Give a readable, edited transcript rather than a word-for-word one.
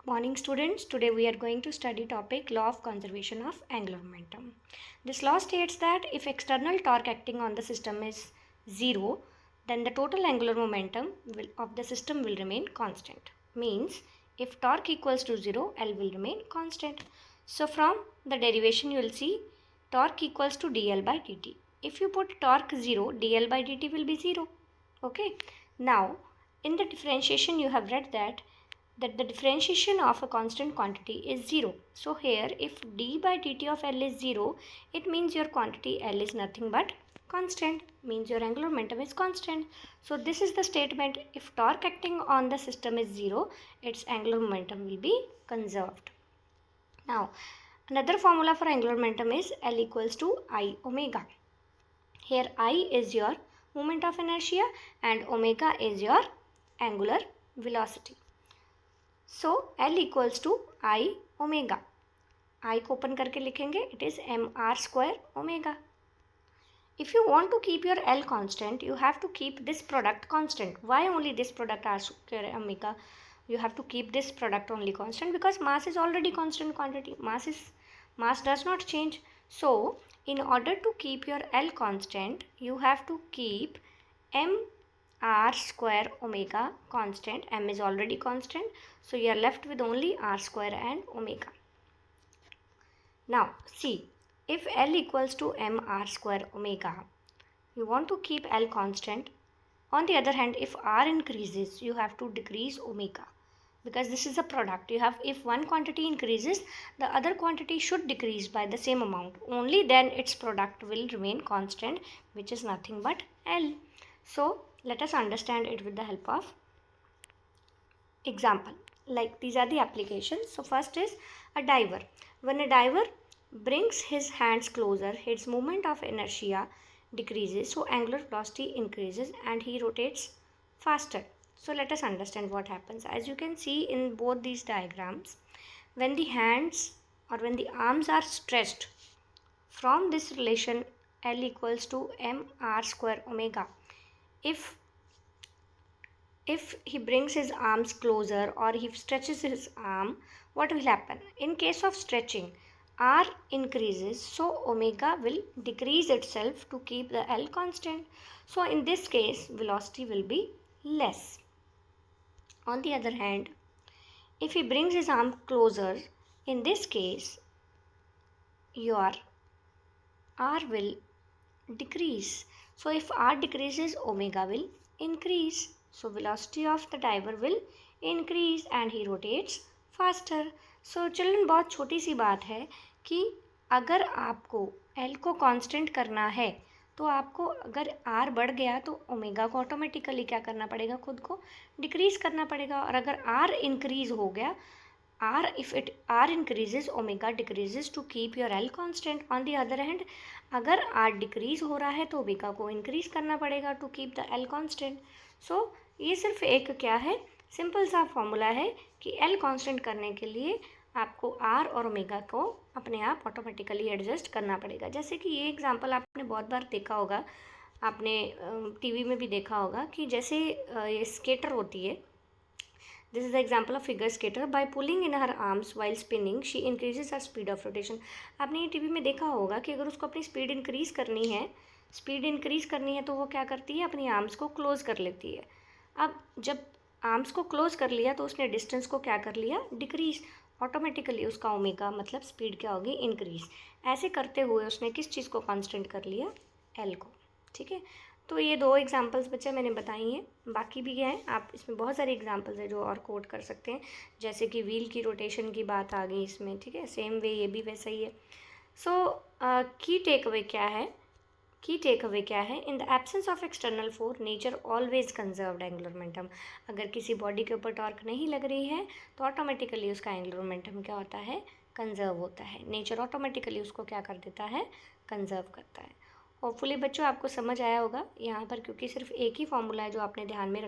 Morning students, today we are going to study topic law of conservation of angular momentum. This law states that if external torque acting on the system is 0, then the total angular momentum of the system will remain constant. Means if torque equals to 0, L will remain constant. So from the derivation you will see torque equals to dl by dt. If you put torque 0, dl by dt will be 0. Okay. Now in the differentiation you have read that the differentiation of a constant quantity is 0. So here if d by dt of L is 0, it means your quantity L is nothing but constant, means your angular momentum is constant. So this is the statement, if torque acting on the system is 0, its angular momentum will be conserved. Now another formula for angular momentum is L equals to I omega. Here I is your moment of inertia and omega is your angular velocity. So L equals to I omega. I को open करके लिखेंगे, it is mr square omega. If you want to keep your L constant, you have to keep this product constant. Why only this product r square omega? You have to keep this product only constant because mass is already constant quantity. Mass does not change. So in order to keep your L constant, you have to keep m r square omega constant. M is already constant, so you are left with only r square and omega. Now see, if L equals to m r square omega, you want to keep L constant. On the other hand, if r increases, you have to decrease omega, because this is a product. You have, if one quantity increases, the other quantity should decrease by the same amount. Only then its product will remain constant, which is nothing but L. So let us understand it with the help of example. Like these are the applications. So first is a diver. When a diver brings his hands closer, his moment of inertia decreases, so angular velocity increases and he rotates faster. So let us understand what happens. As you can see in both these diagrams, when the hands or when the arms are stretched, from this relation L equals to m r square omega, if he brings his arms closer or he stretches his arm, what will happen? In case of stretching, r increases, so omega will decrease itself to keep the L constant. So in this case, velocity will be less. On the other hand, if he brings his arm closer, in this case, your r will decrease. So if r decreases, omega will increase. So velocity of the diver will increase and he rotates faster. So children, बहुत छोटी सी बात है कि अगर आपको L को constant करना है तो आपको अगर R बढ़ गया तो ओमेगा को ऑटोमेटिकली क्या करना पड़ेगा, खुद को डिक्रीज करना पड़ेगा. और अगर R इंक्रीज हो गया, if R increases, omega decreases to keep your L constant. On the other hand, अगर R decrease हो रहा है तो omega को increase करना पड़ेगा to keep the L constant. So ये सिर्फ एक क्या है, सिंपल सा फॉर्मूला है कि L कांस्टेंट करने के लिए आपको R और ओमेगा को अपने आप ऑटोमेटिकली एडजस्ट करना पड़ेगा. जैसे कि ये एग्जांपल आपने बहुत बार देखा होगा, आपने टीवी में भी देखा होगा कि जैसे ये स्केटर होती है. This is the example of figure skater. By pulling in her arms while spinning, she increases her speed of rotation. आपने ये टीवी में देखा होगा कि अगर उसको अपनी स्पीड इंक्रीज़ करनी है तो वो क्या करती है, अपनी आर्म्स को क्लोज कर लेती है. अब जब आर्म्स को क्लोज कर लिया तो उसने डिस्टेंस को क्या कर लिया, डिक्रीज. ऑटोमेटिकली उसका ओमेगा मतलब स्पीड क्या होगी, इंक्रीज. ऐसे करते हुए उसने किस चीज़ को कांस्टेंट कर लिया, एल को. ठीक है, तो ये दो एग्जांपल्स बच्चे मैंने बताई हैं, बाकी भी हैं. आप इसमें बहुत सारे एग्जांपल्स हैं जो और कोट कर सकते हैं, जैसे कि व्हील की रोटेशन की बात आ गई इसमें. ठीक है, सेम वे ये भी वैसा ही है. सो की टेक अवे क्या है, in the absence of external force nature always conserved angular momentum. अगर किसी बॉडी के ऊपर टॉर्क नहीं लग रही है तो ऑटोमेटिकली उसका एंगुलर मोमेंटम क्या होता है, कंजर्व होता है. नेचर ऑटोमेटिकली उसको क्या कर देता है, कंजर्व करता है. होपफुली बच्चों आपको समझ आया होगा यहाँ पर, क्योंकि सिर्फ एक ही फॉर्मूला है जो आपने ध्यान में